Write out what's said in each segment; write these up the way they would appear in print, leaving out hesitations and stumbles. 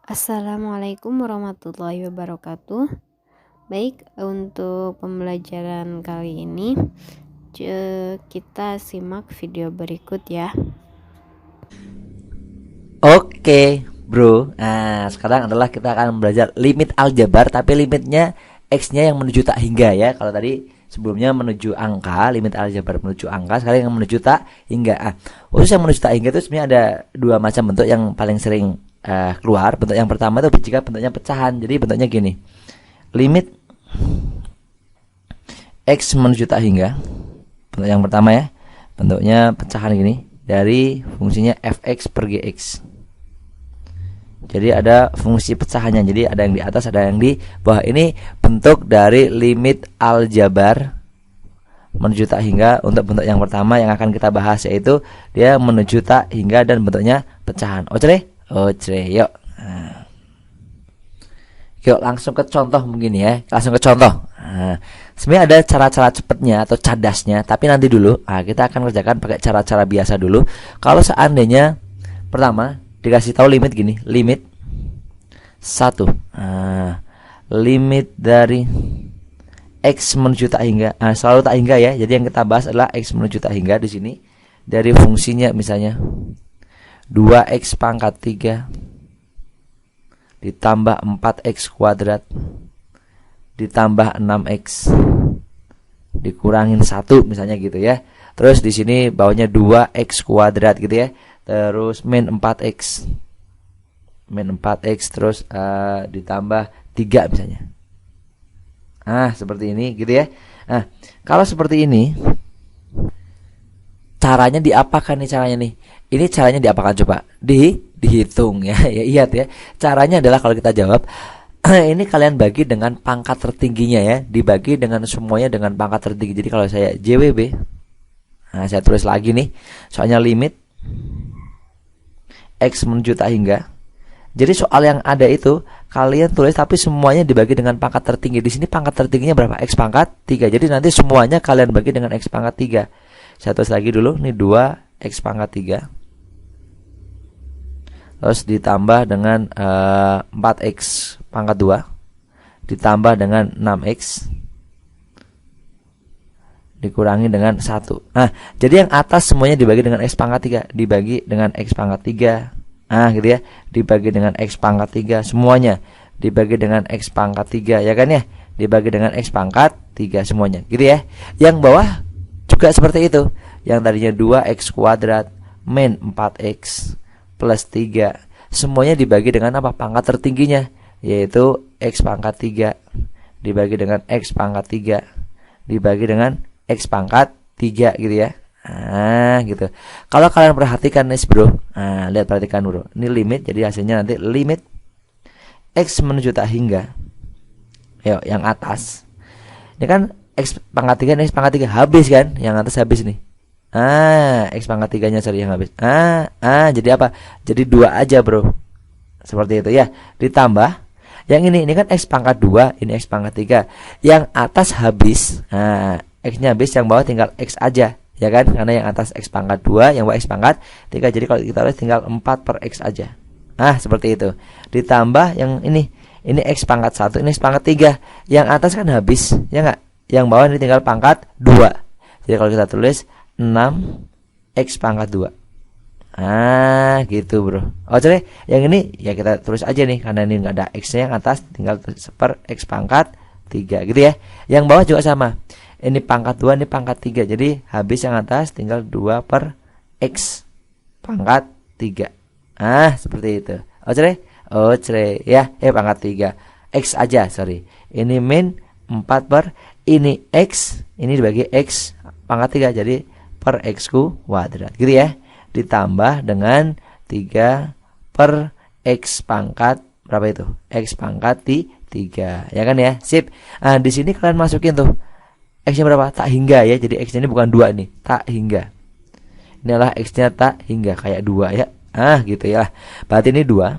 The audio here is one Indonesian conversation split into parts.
Assalamualaikum warahmatullahi wabarakatuh. Baik, untuk pembelajaran kali ini kita simak video berikut ya. Oke, bro. Nah, sekarang adalah kita akan belajar limit aljabar, tapi limitnya X-nya yang menuju tak hingga ya. Kalau tadi sebelumnya menuju angka, limit aljabar menuju angka, sekarang yang menuju tak hingga. Khusus yang menuju tak hingga itu sebenarnya ada dua macam bentuk yang paling sering keluar. Bentuk yang pertama itu jika bentuknya pecahan. Jadi bentuknya gini. Limit X menuju tak hingga. Bentuk yang pertama ya. Bentuknya pecahan gini dari fungsinya fx per gx. Jadi ada fungsi pecahannya. Jadi ada yang di atas, ada yang di bawah. Ini bentuk dari limit aljabar menuju tak hingga. Untuk bentuk yang pertama yang akan kita bahas yaitu dia menuju tak hingga dan bentuknya pecahan. Oke, yuk. Yuk langsung ke contoh mungkin ya. Langsung ke contoh. Sebenarnya ada cara-cara cepatnya atau cadasnya, tapi nanti dulu. Kita akan kerjakan pakai cara-cara biasa dulu. Kalau seandainya pertama dikasih tahu limit gini, limit 1, limit dari X menuju tak hingga, selalu tak hingga ya. Jadi yang kita bahas adalah X menuju tak hingga di sini. Dari fungsinya misalnya 2X pangkat 3 ditambah 4X kuadrat ditambah 6X dikurangin 1 misalnya gitu ya. Terus di sini bawahnya 2X kuadrat gitu ya. Terus min 4x terus ditambah 3 misalnya. Seperti ini gitu ya. Kalau seperti ini caranya diapakan nih caranya nih? Ini caranya diapakan coba? Dihitung ya. Ya lihat ya. Caranya adalah kalau kita jawab ini kalian bagi dengan pangkat tertingginya ya. Dibagi dengan semuanya dengan pangkat tertinggi. Jadi kalau saya JWB, saya tulis lagi nih. Soalnya limit X menuju tak hingga. Jadi soal yang ada itu kalian tulis tapi semuanya dibagi dengan pangkat tertinggi. Di sini pangkat tertingginya berapa? X pangkat 3. Jadi nanti semuanya kalian bagi dengan X pangkat 3. Saya tulis lagi dulu nih 2X pangkat 3. Terus ditambah dengan 4X pangkat 2 ditambah dengan 6X dikurangi dengan 1. Jadi yang atas semuanya dibagi dengan X pangkat 3, dibagi dengan X pangkat 3. Gitu ya. Dibagi dengan X pangkat 3 semuanya. Dibagi dengan X pangkat 3 ya kan ya. Dibagi dengan X pangkat 3 semuanya. Gitu ya. Yang bawah juga seperti itu. Yang tadinya 2X kuadrat min 4X plus 3. Semuanya dibagi dengan apa? Pangkat tertingginya. Yaitu X pangkat 3 dibagi dengan X pangkat 3 dibagi dengan X pangkat 3 gitu ya. Gitu. Kalau kalian perhatikan nih bro, lihat perhatikan bro. Ini limit, jadi hasilnya nanti limit X menuju tak hingga. Yuk, yang atas. Ini kan X pangkat 3, X pangkat 3 habis kan? Yang atas habis nih. X pangkat 3-nya sorry yang habis. Jadi apa? Jadi 2 aja bro. Seperti itu ya. Ditambah yang ini kan X pangkat 2, ini X pangkat 3. Yang atas habis. X-nya habis, yang bawah tinggal X aja. Ya kan? Karena yang atas X pangkat 2, yang bawah X pangkat 3. Jadi kalau kita lihat tinggal 4 per X aja. Seperti itu. Ditambah yang ini X pangkat 1, ini X pangkat 3. Yang atas kan habis, ya enggak? Yang bawah ini tinggal pangkat 2. Jadi kalau kita tulis 6X pangkat 2. Gitu bro. Jadi yang ini ya kita tulis aja nih. Karena ini nggak ada X-nya, yang atas tinggal per X pangkat 3 gitu ya. Yang bawah juga sama. Ini pangkat 2, ini pangkat 3. Jadi habis yang atas tinggal 2 per X pangkat 3. Seperti itu. Ya, pangkat 3. X aja, sorry. Ini min 4 per ini X, ini dibagi X pangkat 3. Jadi per X kuadrat. Gitu ya. Ditambah dengan 3 per X pangkat berapa itu? X pangkat 3. Ya kan ya? Sip. Di sini kalian masukin tuh X-nya berapa? Tak hingga ya. Jadi X-nya ini bukan 2 nih, tak hingga. Ini adalah X-nya tak hingga kayak 2 ya. Gitu ya. Berarti ini 2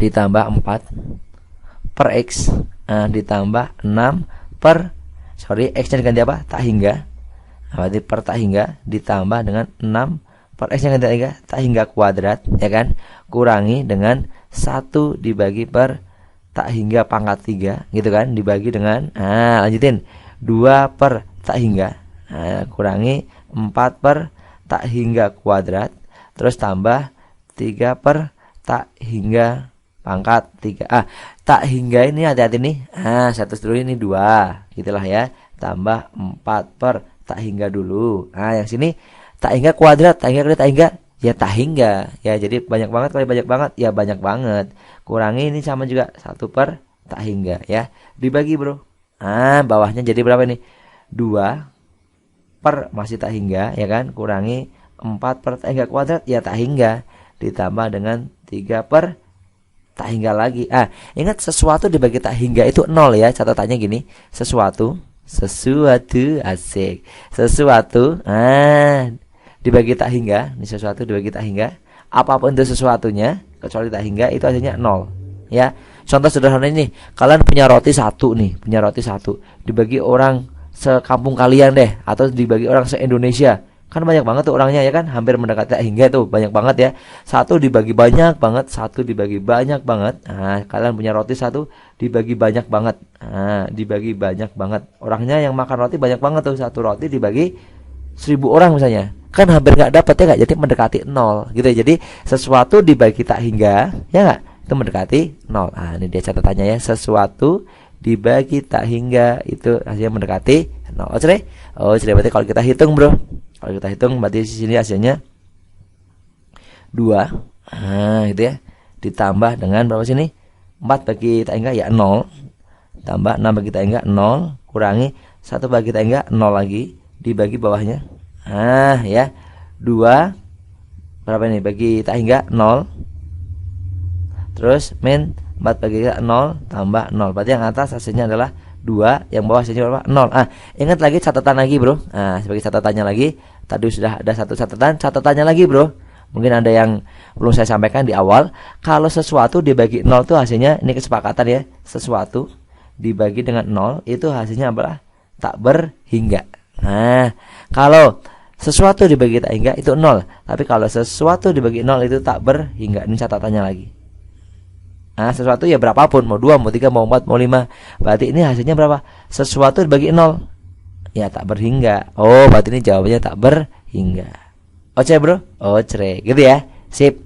ditambah 4 per X ditambah 6 per X-nya diganti apa? Tak hingga. Berarti per tak hingga ditambah dengan 6 per X-nya ganti tak hingga kuadrat ya kan. Kurangi dengan 1 dibagi per tak hingga pangkat 3 gitu kan, dibagi dengan lanjutin 2 per tak hingga, kurangi 4 per tak hingga kuadrat, terus tambah 3 per tak hingga pangkat 3. Tak hingga ini hati-hati nih. Satu dulu ini 2 gitulah ya, tambah 4 per tak hingga dulu. Yang sini tak hingga kuadrat, tak hingga ya tak hingga ya, jadi banyak banget kali banyak banget ya, banyak banget. Kurangi ini sama juga 1 per tak hingga ya, dibagi bro. Bawahnya jadi berapa nih? 2 per masih tak hingga ya kan, kurangi 4 per tak hingga kuadrat ya tak hingga, ditambah dengan 3 per tak hingga lagi. Ingat sesuatu dibagi tak hingga itu 0 ya, catatannya gini, sesuatu asik, sesuatu dibagi tak hingga, ini sesuatu dibagi tak hingga, apapun itu sesuatunya kecuali tak hingga itu hasilnya 0 ya. Contoh sederhana ini, kalian punya roti 1 nih, punya roti 1 dibagi orang sekampung kalian deh, atau dibagi orang se-Indonesia, kan banyak banget tuh orangnya ya kan, hampir mendekati tak hingga tuh, banyak banget ya. 1 dibagi banyak banget, 1 dibagi banyak banget. Kalian punya roti 1 dibagi banyak banget, dibagi banyak banget, orangnya yang makan roti banyak banget tuh, 1 roti dibagi 1000 orang misalnya, kan hampir nggak dapat ya nggak, jadi mendekati 0 gitu ya. Jadi sesuatu dibagi tak hingga ya nggak, itu mendekati 0. Ini dia catatannya ya, sesuatu dibagi tak hingga itu hasilnya mendekati 0. Berarti kalau kita hitung bro, kalau kita hitung berarti di sini hasilnya 2 gitu ya, ditambah dengan berapa sini, 4 bagi tak hingga ya 0, tambah 6 bagi tak hingga 0, kurangi 1 bagi tak hingga 0 lagi, dibagi bawahnya ya 2 berapa ini bagi tak hingga 0, terus min 4 bagi 0 tambah 0, berarti yang atas hasilnya adalah 2, yang bawah hasilnya berapa? 0. Ingat lagi catatan lagi bro, sebagai catatannya lagi, tadi sudah ada satu catatannya lagi bro, mungkin ada yang belum saya sampaikan di awal. Kalau sesuatu dibagi 0 tuh hasilnya, ini kesepakatan ya, sesuatu dibagi dengan 0 itu hasilnya adalah tak berhingga. Kalau sesuatu dibagi tak hingga itu 0, tapi kalau sesuatu dibagi 0 itu tak berhingga. Ini catatannya lagi. Sesuatu ya berapapun, mau 2, mau 3, mau 4, mau 5, berarti ini hasilnya berapa? Sesuatu dibagi 0 ya tak berhingga. Berarti ini jawabannya tak berhingga. Oke bro, gitu ya. Sip.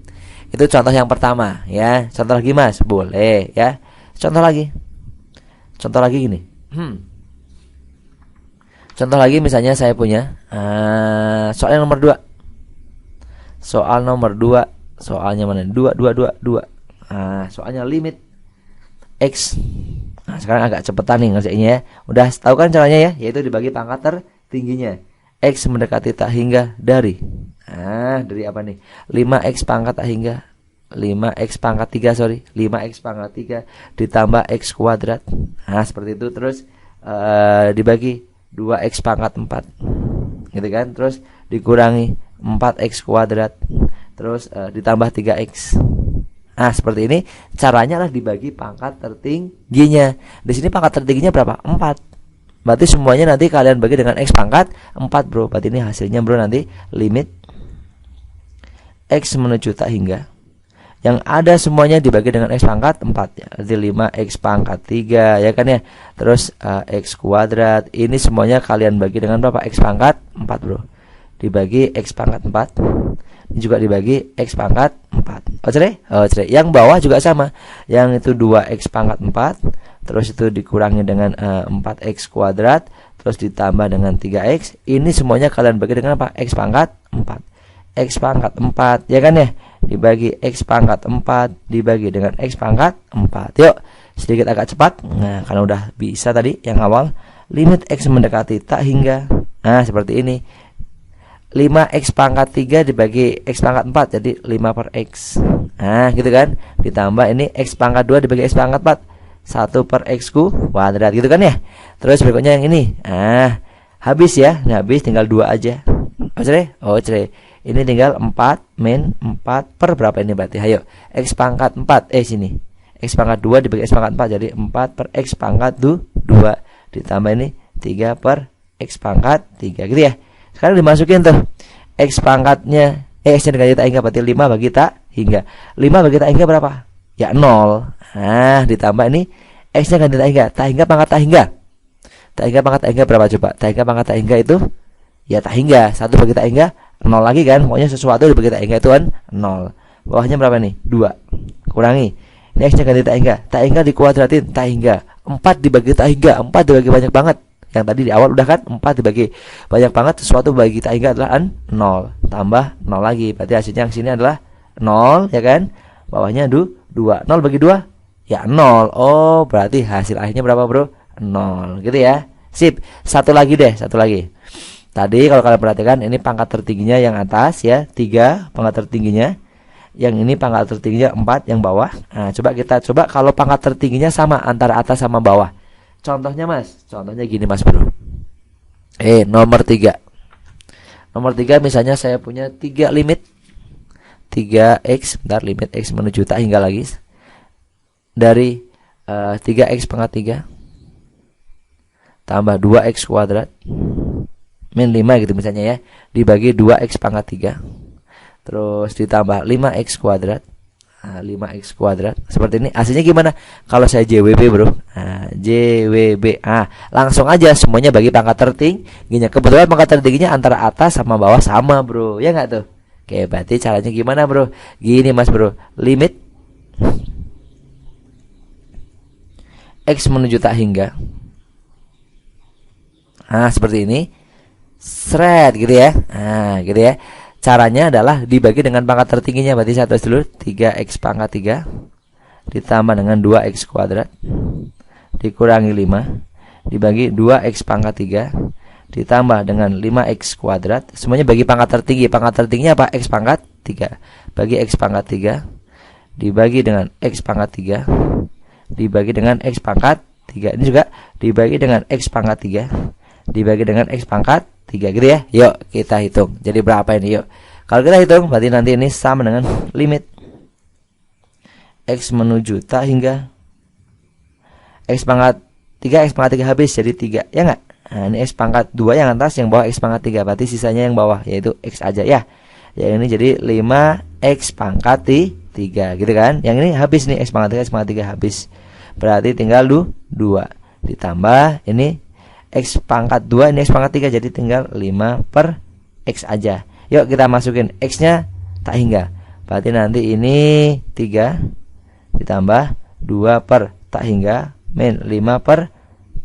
Itu contoh yang pertama ya. Contoh lagi mas, boleh ya. Contoh lagi gini. Contoh lagi misalnya saya punya soal nomor 2. Soal nomor 2, soalnya mana? 2. Soalnya limit X. Sekarang agak cepetan nih ngerjainnya ya. Udah tahu kan caranya ya? Yaitu dibagi pangkat tertingginya. X mendekati tak hingga dari dari apa nih? 5X pangkat tak hingga 5X pangkat 3 5X pangkat 3 ditambah X kuadrat. Seperti itu. Terus dibagi 2X pangkat 4 gitu kan. Terus dikurangi 4X kuadrat. Terus ditambah 3X. Seperti ini caranya lah dibagi pangkat tertingginya. Di sini pangkat tertingginya berapa? 4. Berarti semuanya nanti kalian bagi dengan X pangkat 4 bro. Berarti ini hasilnya bro nanti limit X menuju tak hingga, yang ada semuanya dibagi dengan X pangkat 4 ya. Jadi 5X pangkat 3 ya kan ya. Terus X kuadrat, ini semuanya kalian bagi dengan berapa? X pangkat 4 bro. Dibagi X pangkat 4, ini juga dibagi X pangkat 4. Yang bawah juga sama, yang itu 2X pangkat 4, terus itu dikurangi dengan 4X kuadrat, terus ditambah dengan 3X. Ini semuanya kalian bagi dengan apa? X pangkat 4. X pangkat 4 ya kan ya, dibagi X pangkat 4 dibagi dengan X pangkat 4. Yuk sedikit agak cepat. Karena udah bisa tadi yang awal, limit X mendekati tak hingga. Seperti ini, 5X pangkat 3 dibagi X pangkat 4, jadi 5 per X. Gitu kan. Ditambah ini X pangkat 2 dibagi X pangkat 4, 1 per X kuadrat gitu kan ya. Terus berikutnya yang ini. Habis ya. Habis tinggal 2 aja. Ini tinggal 4 min 4 per berapa ini berarti? Ayo. X pangkat 4 sini. X pangkat 2 dibagi X pangkat 4, jadi 4 per X pangkat 2 ditambah ini 3 per X pangkat 3 gitu ya. Sekarang dimasukin tuh X pangkatnya X nya dikali tak hingga, berarti 5 bagi tak hingga. 5 bagi tak hingga berapa? ya 0. Nah, ditambah ini X-nya ganti tak hingga. Tak hingga pangkat tak hingga. Tak hingga pangkat tak hingga berapa coba? Tak hingga pangkat tak hingga itu ya tak hingga. 1 bagi tak hingga 0 lagi kan. Pokoknya sesuatu dibagi tak hingga itu kan 0. Bawahnya berapa nih? 2. Kurangi. Ini X-nya ganti tak hingga. Tak hingga dikuadratin tak hingga. 4 dibagi tak hingga. 4 dibagi banyak banget. Yang tadi di awal udah kan 4 dibagi banyak banget, sesuatu bagi tak hingga adalah 0. Tambah 0 lagi. Berarti hasilnya yang sini adalah 0 ya kan. Bawahnya 2. 0 bagi 2 ya 0. Oh, berarti hasil akhirnya berapa, Bro? 0. Gitu ya. Sip. Satu lagi deh, satu lagi. Tadi kalau kalian perhatikan ini pangkat tertingginya yang atas ya, 3 pangkat tertingginya. Yang ini pangkat tertingginya 4 yang bawah. Nah, kita coba kalau pangkat tertingginya sama antara atas sama bawah. Contohnya Mas, contohnya gini Mas Bro. Nomor 3. Nomor 3 misalnya saya punya 3 limit 3x, bentar, limit x menuju tak hingga lagi. Dari 3x pangkat 3 tambah 2x kuadrat min 5 gitu misalnya ya, dibagi 2x pangkat 3. Terus ditambah 5x kuadrat. Nah, 5x kuadrat. Seperti ini. Hasilnya gimana? Kalau saya JWB, Bro. Nah, JWB. Langsung aja semuanya bagi pangkat tertingginya. Kebetulan pangkat tertingginya antara atas sama bawah sama, Bro. Ya nggak tuh? Oke, berarti caranya gimana, Bro? Gini, Mas, Bro. Limit x menuju tak hingga. Nah, seperti ini. Seret gitu ya. Nah, gitu ya. Caranya adalah dibagi dengan pangkat tertingginya. Berarti saya tulis dulu 3x pangkat 3 ditambah dengan 2x kuadrat dikurangi 5 dibagi 2x pangkat 3 ditambah dengan 5x kuadrat. Semuanya bagi pangkat tertinggi. Pangkat tertingginya apa? X pangkat 3. Bagi x pangkat 3 dibagi dengan x pangkat 3 dibagi dengan x pangkat 3. Ini juga dibagi dengan x pangkat 3 dibagi dengan x pangkat 3 gitu ya. Yuk kita hitung. Jadi berapa ini? Yuk. Kalau kita hitung berarti nanti ini sama dengan limit x menuju tak hingga x pangkat 3 x pangkat 3 habis jadi 3. Ya enggak? Nah, ini x pangkat 2 yang atas, yang bawah x pangkat 3. Berarti sisanya yang bawah yaitu x aja ya. Yang ini jadi 5x pangkat 3 gitu kan. Yang ini habis nih, x pangkat 3 habis. Berarti tinggal 2 ditambah ini x pangkat 2, ini x pangkat 3, jadi tinggal 5 per x aja. Yuk kita masukin x-nya tak hingga. Berarti nanti ini 3 ditambah 2 per tak hingga min 5 per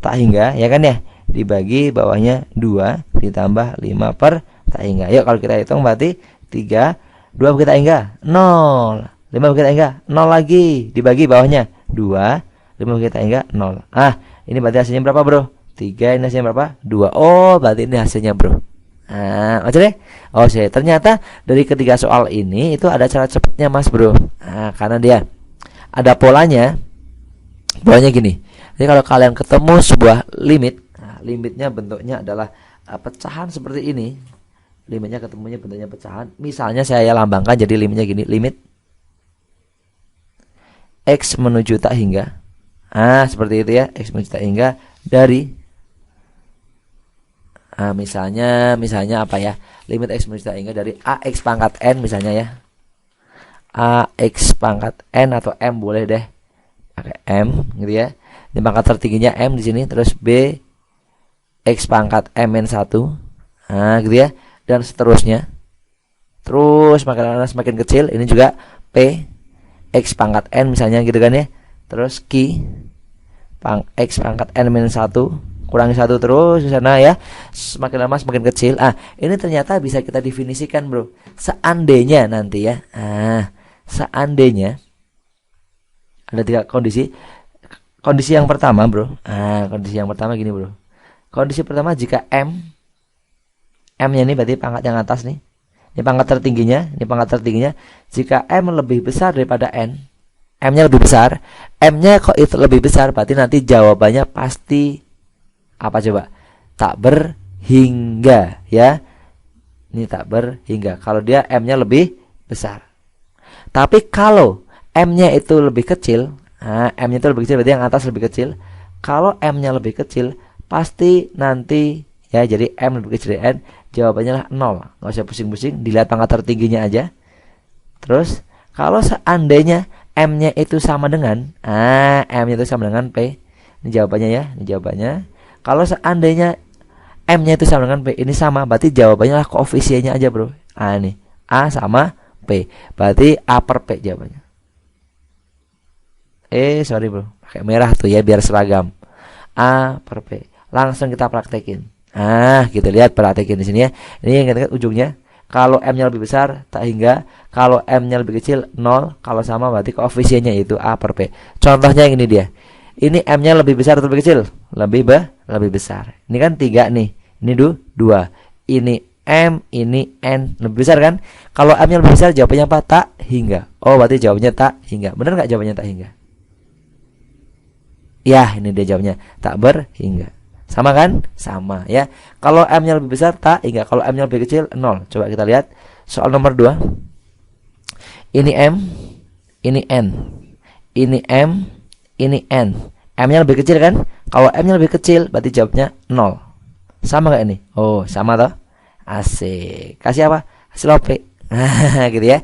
tak hingga, ya kan ya? Dibagi bawahnya 2 ditambah 5 per tak hingga. Yuk kalau kita hitung berarti 3, 2 bagi tak hingga 0, 5 bagi tak hingga 0 lagi, dibagi bawahnya 2, 5 bagi tak hingga 0. Ini berarti hasilnya berapa, Bro? 3, ini hasilnya berapa? 2. Oh, berarti ini hasilnya, Bro. Nah, oke deh. Oh, ternyata dari ketiga soal ini itu ada cara cepatnya, Mas, Bro. Nah, karena dia ada polanya. Polanya gini. Jadi kalau kalian ketemu sebuah limit, limitnya bentuknya adalah pecahan seperti ini. Limitnya ketemunya bentuknya pecahan. Misalnya saya lambangkan jadi limitnya gini, limit x menuju tak hingga. Seperti itu ya, x menuju tak hingga dari misalnya apa ya? Limit x menuju tak hingga dari ax pangkat n misalnya ya. Ax pangkat n atau m boleh deh. Pakai m gitu ya. Ini pangkat tertingginya m di sini, terus b x pangkat mn 1. Gitu ya. Dan seterusnya. Terus semakin kecil, ini juga p x pangkat n misalnya gitu kan ya. Terus q x pangkat n min 1 kurangi 1 terus di sana ya. Semakin lama semakin kecil. Ini ternyata bisa kita definisikan, Bro. Seandainya nanti ya. Seandainya ada 3 kondisi. Kondisi yang pertama, Bro. Kondisi yang pertama gini, Bro. Kondisi pertama jika M-nya ini berarti pangkat yang atas nih. Ini pangkat tertingginya. Jika M lebih besar daripada N, M-nya lebih besar. M-nya kok itu lebih besar, berarti nanti jawabannya pasti apa coba? Tak berhingga ya. Ini tak berhingga kalau dia M-nya lebih besar. Tapi kalau M-nya itu lebih kecil, M-nya itu lebih kecil berarti yang atas lebih kecil. Kalau M-nya lebih kecil, pasti nanti ya jadi M lebih kecil dari N, jawabannya lah 0. Nggak usah pusing-pusing, dilihat pangkat tertingginya aja. Terus kalau seandainya M-nya itu sama dengan M-nya itu sama dengan P. Ini jawabannya ya, ini jawabannya. Kalau seandainya M-nya itu sama dengan P, ini sama, berarti jawabannya lah koefisiennya aja, Bro. Nih, A sama P. Berarti A per P jawabannya. Sorry, Bro. Pakai merah tuh ya biar seragam. A per P. Langsung kita praktekin. Kita lihat praktekin di sini ya. Ini yang kita ujungnya. Kalau M-nya lebih besar, tak hingga. Kalau M-nya lebih kecil, 0. Kalau sama berarti koefisiennya itu A per P. Contohnya yang ini dia. Ini M-nya lebih besar atau lebih kecil? Lebih besar. Ini kan 3 nih. Ini 2. Ini M, ini N. Lebih besar kan? Kalau M-nya lebih besar, jawabannya apa? Tak hingga. Oh, berarti jawabannya tak hingga. Benar nggak jawabannya tak hingga? Ya, ini dia jawabnya. Tak berhingga. Sama kan? Sama ya. Kalau M-nya lebih besar, tak hingga. Kalau M-nya lebih kecil, 0. Coba kita lihat. Soal nomor 2. Ini M, ini N. Ini M, ini N. M-nya lebih kecil kan? Kalau M-nya lebih kecil, berarti jawabnya 0. Sama gak ini? Oh, sama toh? Asik. Kasih apa? Hasil OP. Gitu ya.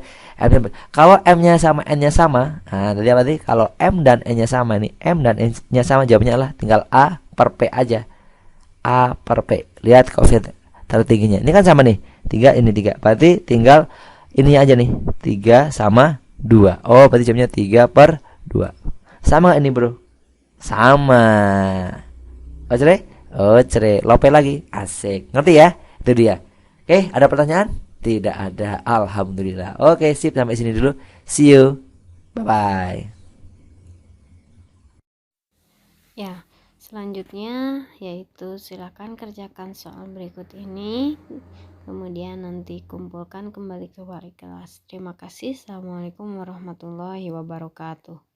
Kalau M-nya sama N-nya sama, tadi apa tadi? Kalau M dan N-nya sama nih, M dan N-nya sama, jawabannya adalah tinggal A per P aja. A per P. Lihat koefisien tertingginya. Ini kan sama nih. 3 ini 3. Berarti tinggal ini aja nih. 3 sama 2. Oh, berarti jawabnya 3 per 2. Sama gak ini, Bro? Sama. Oh, cerai? Oh, cerai. Lope lagi. Asik. Ngerti ya? Itu dia. Oke, ada pertanyaan? Tidak ada. Alhamdulillah. Oke, sip. Sampai sini dulu. See you. Bye-bye. Ya, selanjutnya yaitu silakan kerjakan soal berikut ini. Kemudian nanti kumpulkan kembali ke wali kelas. Terima kasih. Assalamualaikum warahmatullahi wabarakatuh.